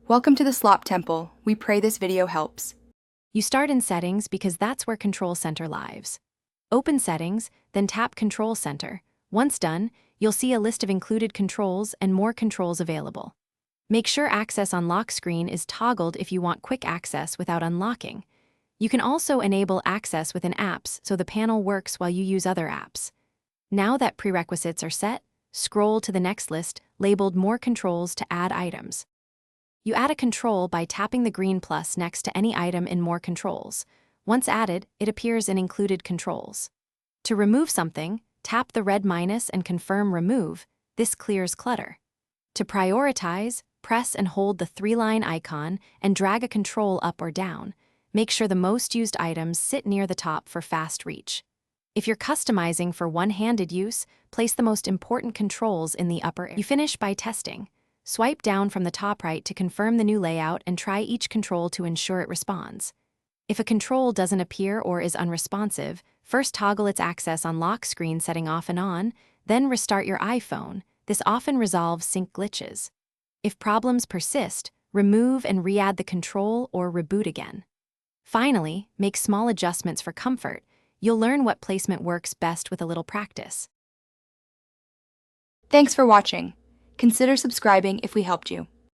Welcome to the Slop Temple. We pray this video helps. You start in Settings because that's where Control Center lives. Open Settings, then tap Control Center. Once done, you'll see a list of included controls and more controls available. Make sure Access on Lock Screen is toggled if you want quick access without unlocking. You can also enable access within apps so the panel works while you use other apps. Now that prerequisites are set, scroll to the next list labeled More Controls to add items. You add a control by tapping the green plus next to any item in More Controls. Once added, it appears in Included Controls. To remove something, tap the red minus and confirm Remove. This clears clutter. To prioritize, press and hold the three-line icon and drag a control up or down. Make sure the most used items sit near the top for fast reach. If you're customizing for one-handed use, place the most important controls in the upper area. You finish by testing. Swipe down from the top right to confirm the new layout and try each control to ensure it responds. If a control doesn't appear or is unresponsive, first toggle its access on lock screen setting off and on, then restart your iPhone. This often resolves sync glitches. If problems persist, remove and re-add the control or reboot again. Finally, make small adjustments for comfort. You'll learn what placement works best with a little practice. Thanks for watching. Consider subscribing if we helped you.